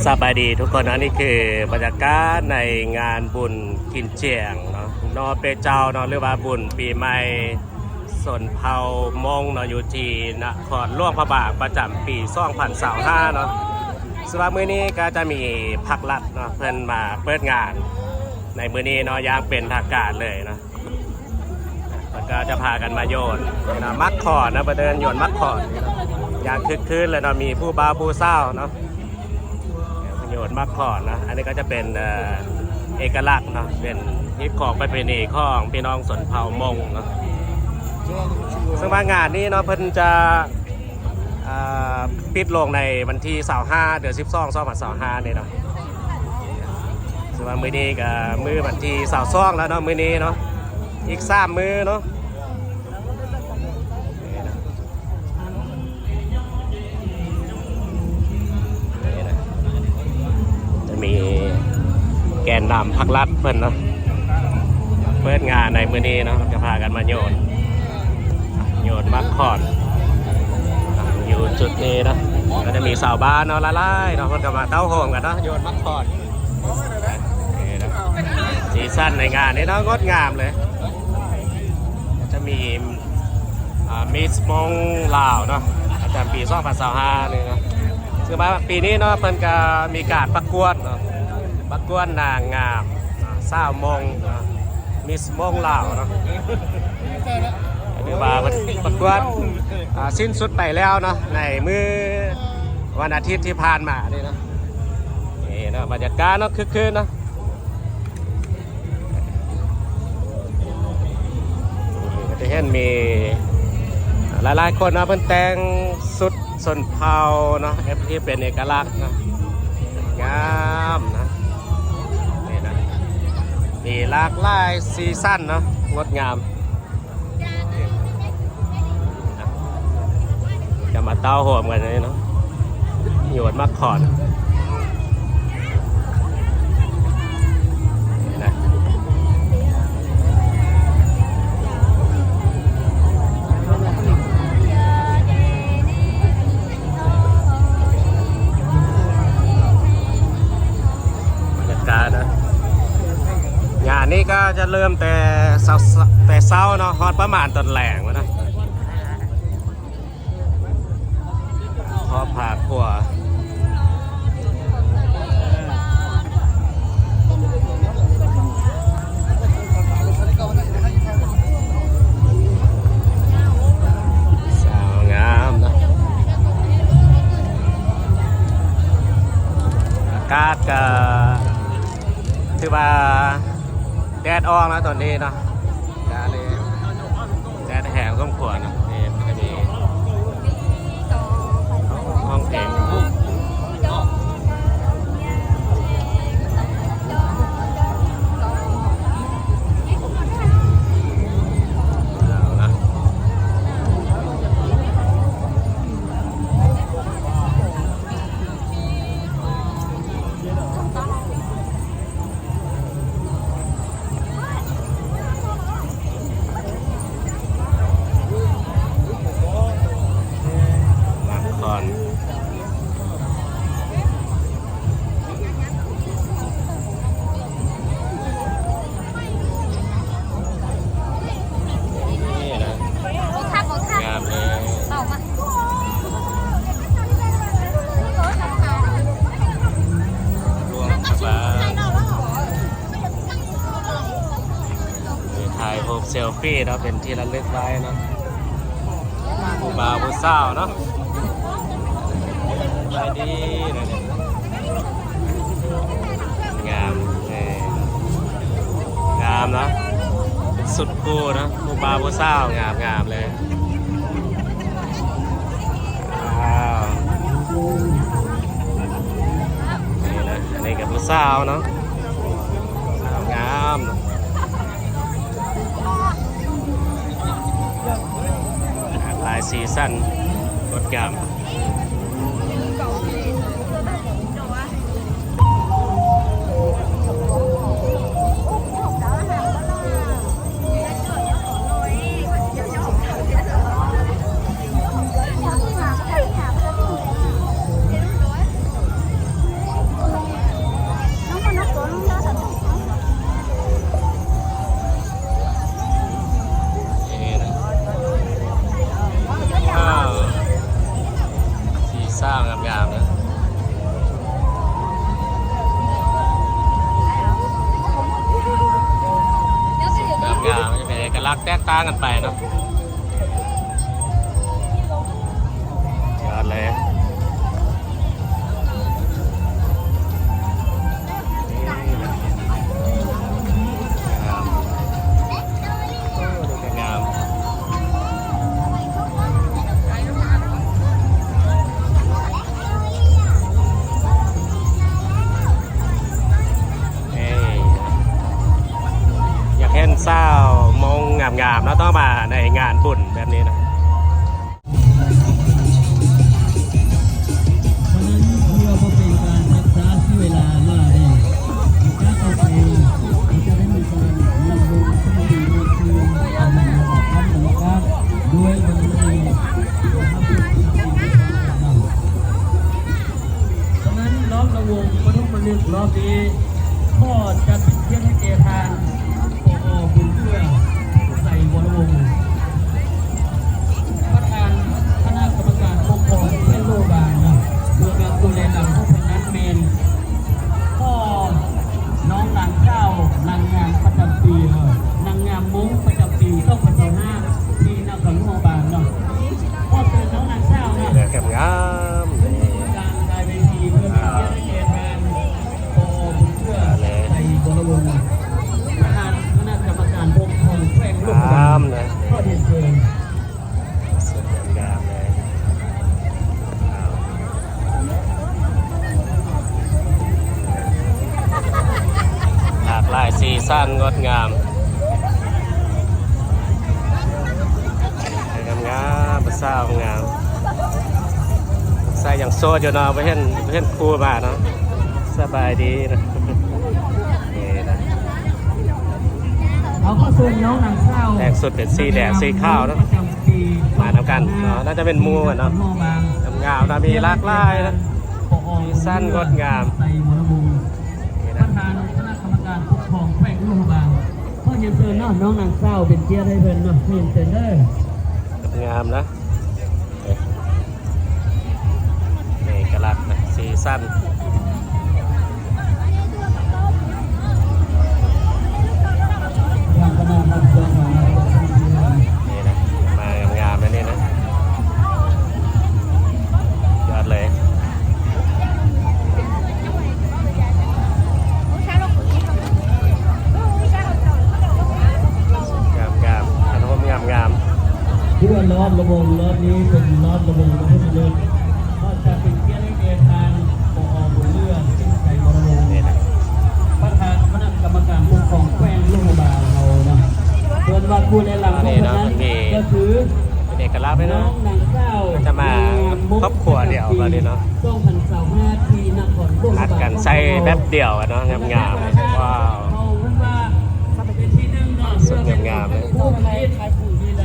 สบายดีทุกคนนะนี่คือบรรยากาศในงานบุญกินเจียงเนาะนอเปเจ้าเนาะหรือว่าบุญปีใหม่สนเผามงเนาะอยู่ที่นครหลวงพระบางประจำปี2025เนาะสำหรับมื้อนี้ก็จะมีพักรัฐเนาะเพิ่นมาเปิดงานในมื้อนี้เนาะอย่างเป็นทางการเลยเนาะแล้วก็จะพากันมาโยนนะมักขอดนะประเดินโยนมักขอดอย่างคึกคืนเลยเนาะมีผู้บ่าวผู้สาวเนาะโยนมักขอดนะอันนี้ก็จะเป็นเอกลักษณ์เนาะเป็นฮิปของประเพณีของพี่น้องสนเผ่ามงเนาะซึ่งงานนี้เนาะเพิ่นจะปิดลงในวันที่25เดือน12 2025นี่เนาะซึ่งมื้อนี้ก็มื้อวันที่22แล้วเนาะมื้อนี้เนาะอีก3มื้อเนาะจะมีแกนนำพรรครัฐเพิ่นเนาะเปิดงานในมื้อนี้เนาะจะพากันมาโยนมักขอดอยู่จุดนี้นะก็จะมีสาวบ้านเนาะละลายเนาะคนก็มาเต้าโฮมกันเนาะโยนมักขอดสีสันในงานนี้เนาะงดงามเลยจะมีมิสมงลาวเนาะประจำปี2025นี่เนาะซึ่งปีนี้เนาะเพิ่นก็มีการประกวดเนาะประกวดนางงามสาวมงมิสมงลาวเนาะหรือว่าประกวดสิ้นสุดไปแล้วเนาะในมื้อวันอาทิตย์ที่ผ่านมานี่เนาะนี่เนาะบรรยากาศเนาะคึกคืนเนาะก็จะเห็นมีหลายๆคนนะเพิ่นแต่งสุดสนเผาเนาะที่เป็นเอกลักษณ์นะงามนะนี่นะมีหลากหลายซีซั่นเนาะงดงามจะมาเต้าโหมกันเลยเนาะโยนมักขอดนะบรรยากาศนะงานนี้ก็จะเริ่มแต่เช้าเนาะฮอดประมาณตอนแหลงวะนะพอผ่าขัวสาวงามนะอากาศก็ถือว่าแดดออกแล้วตอนนี้เนาะแดดแห้งก็ขวดนะนี่มันจะมีห้องเพลงเซลฟี่เนาะเป็นที่ระลึกไว้เนาะผู้บ่าวผู้สาวเนาะไปดีเลยงามงามเนาะสุดคู่เนาะผู้บ่าวผู้สาวงามเลยนี่นะอันนี้กับผู้สาวเนาะสาวงามหลายซีซั่นงดงาม ต่างกันไปเนาะยอดเลยงามอยากเห็นเศร้ามองงามๆแล้วต้องมาในงานบุญแบบนี้นะ รอบนี้พ่อจะติดเทียนให้เกทานโอ้โหบุญเพื่อใส่วรวงศ์ประธานคณะกรรมการปกครองเทศโลบาลนะโดยการดูแลหลังผู้เป็นนักเมนพ่อน้องนางเจ้านางงามประจำปีนางงามมุ้งประจำปีต้องประจำ5ที่นครโลบาลเนาะพ่อเป็นน้องนางเจ้านะเดี๋ยวแกมงาม การกายเวทีเพื่อเป็นเกียรติแก่ในบริเวณประธานคณะกรรมการปกครองแขวงลูกกาฬนะข้อเรียนเชิญสวยงามเลยหลากหลายสีสันงดงามงามภาษางามใส่อย่างโซ่อยู่เนาะไปเห็นครูมาเนาะสบายดีนะนี่นะ เอาข้อส่วนน้องนางข้าวแดงสุดเป็นสีแดงสีข้าวนะมาทำกันเนาะน่าจะเป็นมูเนาะงามนะมีหลากหลายนะมีสั้นงดงามนี่นะประธานคณะกรรมการปกครองแขวงลูกบางข้อเรียนเชิญเนาะน้องนางข้าวเป็นเกียรติให้เพิ่นเนาะเรียนเชิญเด้องามนะเอกลักษณ์นะสีสั้นนี่นะมางามๆนะนี่นะยอดเลยงามๆขนมงามๆที่ว่ารอบระวงรอบนี้เป็นรอบระวงพระพุทธรูปก็จะเป็นเกียรติเกียรติทางปกครองบุญเลื่อนที่ใส่วรวงศ์นี่นะประธานคณะกรรมการปกครองแขวงลูกบาศก์เรานะส่วนว่าผู้ในหลังของนั้นก็คือเอกลักษณ์เลยเนาะจะมาครอบครัวเดียวกันเลยเนาะ2025ที่นครหลวงหัดกันใส่แบบเดียวกันเนาะงามๆว้าวสุดงามๆเลยผู้ใช้ใครผู้ที่ใด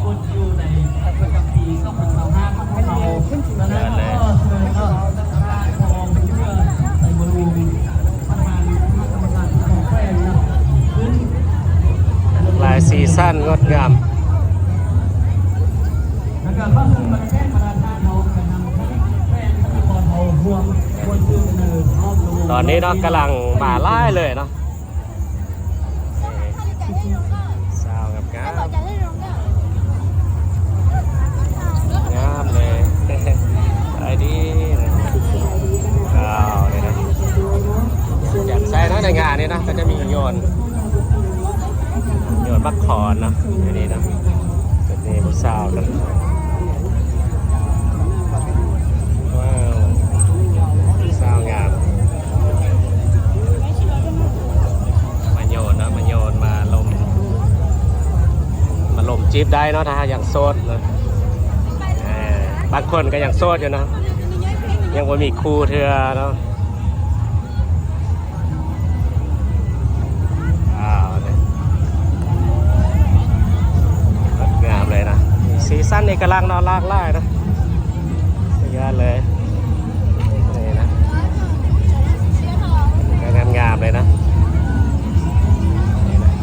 คนอยู่ในประจำปี2025ของเราดังนั้นก็เชิญก็ประธานปกครองเพื่อใส่บริวารประธานคณะกรรมการปกครองแขวงนะขึ้นลายสีสั้นงดงามแล้วก็ข้อมูลประเทศประธานเราจะนำคณะแขวงคณะกรเรารวมคนชื่อเนอตอนนี้เนาะกำลังมาไล่เลยเนาะสาวกับงามงามเลยไอ้ดีว้าวนี่นะอยากใส่นะในงานนี้นะก็จะมีโยนมักขอนนะอันนี้นะเป็นนี่ผู้สาวกันว้าวสาวงามมาโยนนะมาโยนมาลมจีบได้เนาะถ้าอย่างโซดนะบางคนก็อย่างโซดอยู่นะยังว่ามีครูเธอเนาะงามเลยนะสีสั้นนี่กำลังนอนลากไล่นะสุดยอดเลยนี่นะงามเลยนะ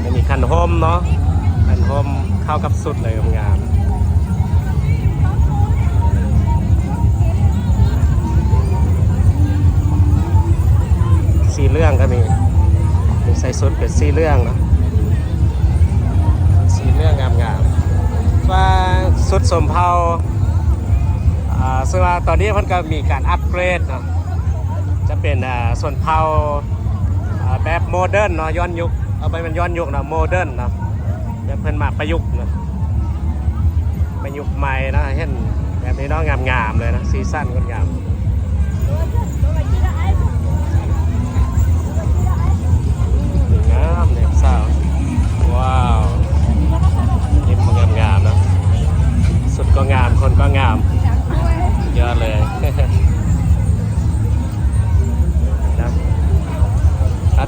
จะมีคันโฮมเนาะคันโฮมเข้ากับสุดเลยงามสีเรื่องก็มีใส่สุดเป็นสีเรื่องนะสี เรื่องงามๆว่าสุดสมเภาซึ่งว่าตอนนี้มันก็มีการอัปเกรดเนาะจะเป็นส่วนเผาแบบโมเดิร์นเนาะย้อนยุคเอาไปมันย้อนยุคเนาะโมเดิร์นเนาะจะเพิ่นมาประยุกต์เนาะประยุกต์ใหม่นะเห็นแบบนี้เนาะงามๆเลยนะซีซั่นก็งามงามเนี่ยสาวว้าวยิ้มงามๆนะสุดก็งามคนก็งามเยอะเลยนะ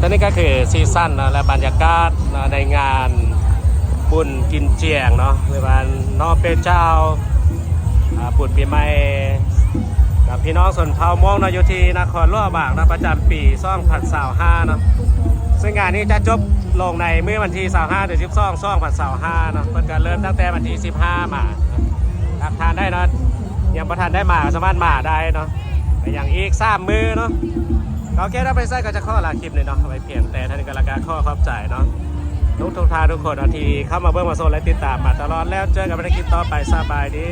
ตอนนี้ก็คือซีซั่นนะและบรรยากาศนะในงานบุญกินเจียงเนาะในวันนอเปเจ้าบุญปีใหม่กับพี่น้องส่วนเผ่ามงนะอยู่ที่นครหลวงบางนะประจำปี2025เนาะซึ่งงานนี้จะจบลงในเมื่อวันที่25ถึง12/2025เนาะเพิ่นก็เริ่มตั้งแต่วันที่15มาทักทานได้เนาะยังประทานได้มาสามารถมาได้เนาะแต่อย่างอีก3มื้อเนาะโอเคถ้าไปใส่ก็จะข้อละคลิปเลยเนาะไว้เพียงแต่ท่านก็ละการข้อขอบใจเนาะทุกทางทุกคนที่เข้ามาเบิ่งมาโซนและติดตามมาตลอดแล้วเจอกันในคลิปต่อไปสบายดี